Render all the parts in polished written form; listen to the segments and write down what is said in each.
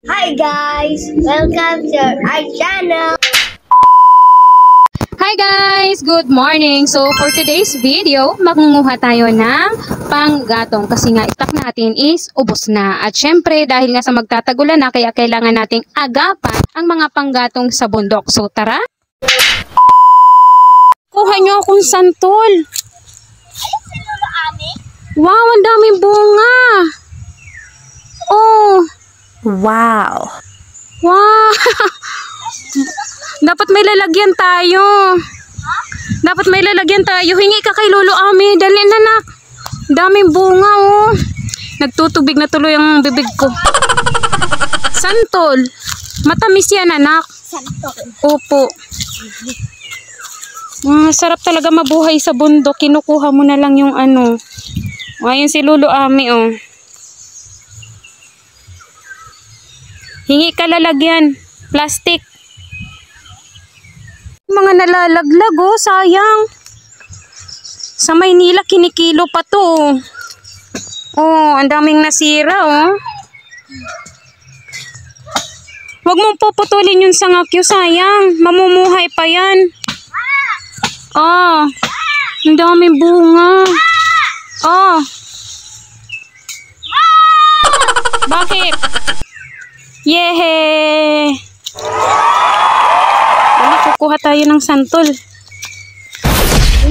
Hi guys! Welcome to our channel! Hi guys! Good morning! So for today's video, magngunguha tayo ng panggatong kasi nga stock natin is ubos na. At syempre dahil nga sa magtatagulan na kaya kailangan nating agapan ang mga panggatong sa bundok. So tara! Kuha nyo akong santol! Ayun si Lolo Ami? Wow! Ang daming bunga! Oh! Wow! Wow! Dapat may lalagyan tayo. Dapat may lalagyan tayo. Hingi ka kay Lolo Ami. Dali na nak. Daming bunga oh. Nagtutubig na tuloy ang bibig ko. Santol. Matamis yan anak. Santol. Opo. Sarap talaga mabuhay sa bundok. Kinukuha mo na lang yung ano. Ayun si Lolo Ami oh. Hingi ka lalagyan. Plastic. Mga nalalaglag oh, sayang. Sa Maynila kinikilo pa to oh. Oh, ang daming nasira oh. Huwag mong puputulin yung sangakyo, sayang. Mamumuhay pa yan. Oh, ang daming bunga. Oh. Bakit? Yehe! Kukuha tayo ng santol.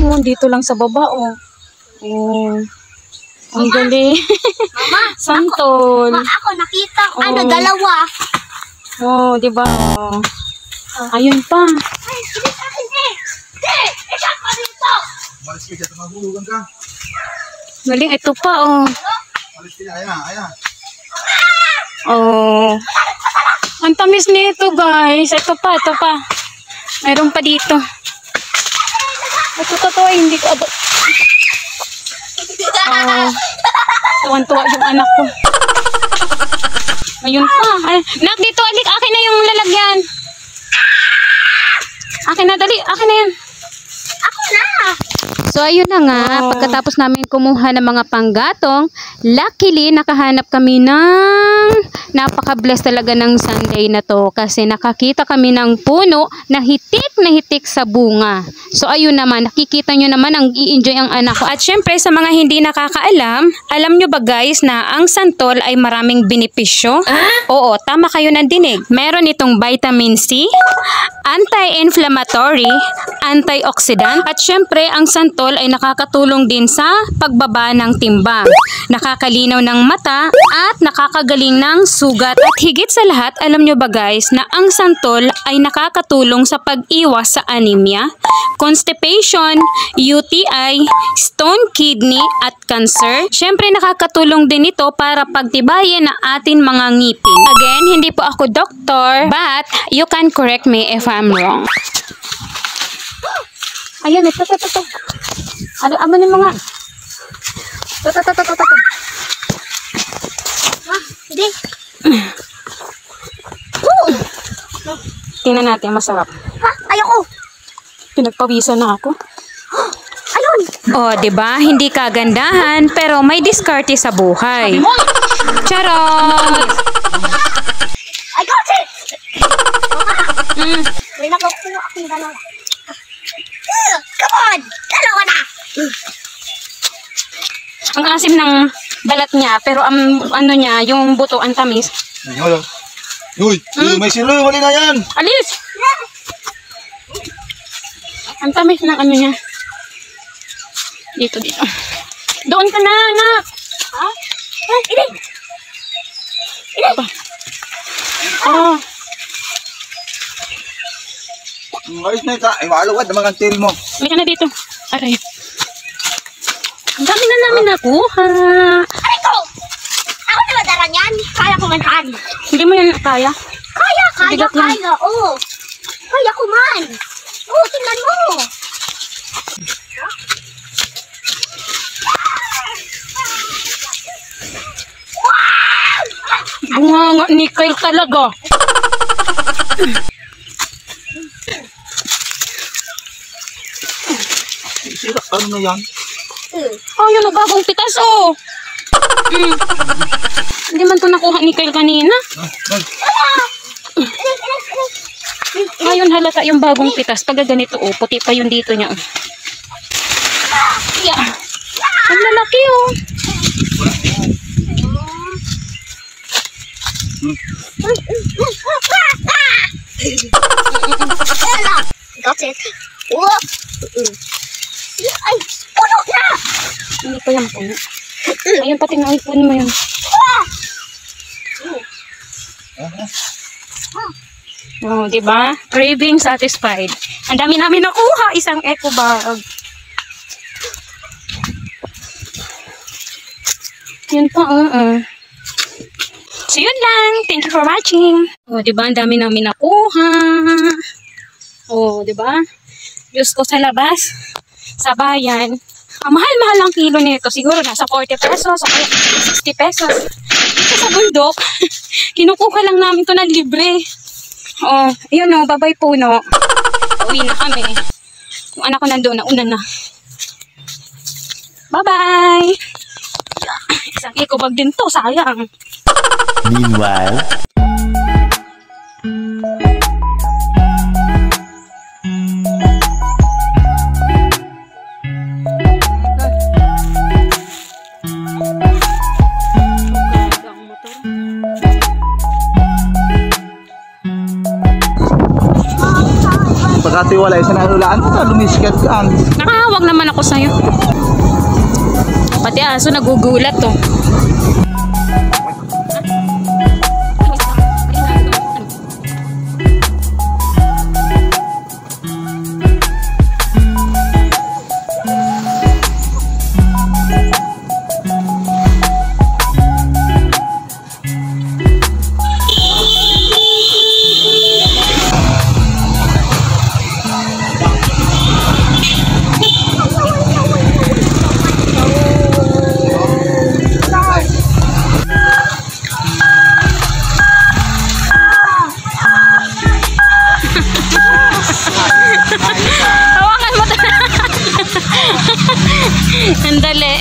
Oh, dito lang sa baba oh. Oh. Ang galing. Mama, santol. ako nakita ko Oh. dalawa. Oh, di ba? Oh. Ayun pa. Ay, sige sa akin eh. Isak pa dito. Malis ka dyan, tumahulugan ka. Galing, ito pa oh. Malis ka dyan, ayan. Oh. Ang tamis nito guys. Ito pa. Mayroon pa dito. Ito totoo, hindi ko abot. Oh. Tuwan-tuwa yung anak ko. Ayun pa. Ay, nak, dito, alik. Akin na yung lalagyan. Akin na, dali. Akin na yan. Ako na. So ayun na nga, pagkatapos namin kumuha ng mga panggatong, luckily nakahanap kami ng napaka-bless talaga ng Sunday na to kasi nakakita kami ng puno na hitik sa bunga. So ayun naman, nakikita nyo naman ang i-enjoy ang anak ko. At syempre sa mga hindi nakakaalam, alam nyo ba guys na ang santol ay maraming benepisyo? Oo, tama kayo ng dinig. Meron itong vitamin C, anti-inflammatory, antioxidant, at syempre ang santol ay nakakatulong din sa pagbaba ng timbang, nakakalinaw ng mata at nakakagaling ng sugat. At higit sa lahat, alam nyo ba guys na ang santol ay nakakatulong sa pag-iwas sa anemia, constipation, UTI, stone kidney at cancer. Syempre nakakatulong din ito para pagtibayin ang ating mga ngipin. Again, hindi po ako doktor, but you can correct me if I'm wrong. Ayan, ito. Ano, amo ni mga. Ito. Hindi. Tingnan natin, masarap. Ha, ayoko. Pinagpawisan na ako. Ayun. Oh, 'di ba? Hindi kagandahan, pero may diskarte sa buhay. Charot! I got it. May nakukuha akong dalawa. Come on. Dalawa na. Ang asim ng balat niya, pero ang ano niya, yung buto ang tamis. Uy, may silo, mali na yan. Alis! Ang tamis ng ano niya. Dito. Doon ka na, anak! Ha? Ini. Oh, Ayos na ito. Ay, maalawad naman ang til mo. halika na dito. Aray. Ang dami na namin nakuha. Aray ko. Ako na madara niyan. Kaya ko manhan. Hindi mo yan kaya? Kaya. Oo. Kaya ko man. Oo, tingnan mo. Bunga nga ni Kyle talaga. Ano na yan? Oh, yun ang bagong pitas, oh. Hindi man to nakuha ni Kyle kanina. Ay, halata yung bagong pitas. Pag ganito, oh, puti pa yung dito niya. Oh. Yeah. Ang lalaki, oh. Got it. Whoa. Ay, puno na! Hindi pa yan puno. Ayun, pati nga ipon mo yun. Oh, diba? Craving satisfied. Ang dami namin nakuha, isang eco bag. Yun pa, So, yun lang. Thank you for watching. Oh, diba? Ang dami namin nakuha. Oh, diba? Diyos ko sa labas, sa bayan. Ang mahal-mahal ang kilo nito. Siguro nasa 40 pesos o kaya 60 pesos. Dito sa bundok, kinukuha lang namin to na libre. Oh, ayun o, babay puno. Uwi na kami. Yung anak ko nandun, nauna na. Bye-bye! Isang eco bag din to, sayang. Meanwhile, Pagkatiwalay sa nanulaan ko, lumiskat ka. Nakahawag naman ako sa'yo. Pati aso nagugulat to. Hawakan mo to. Sandali.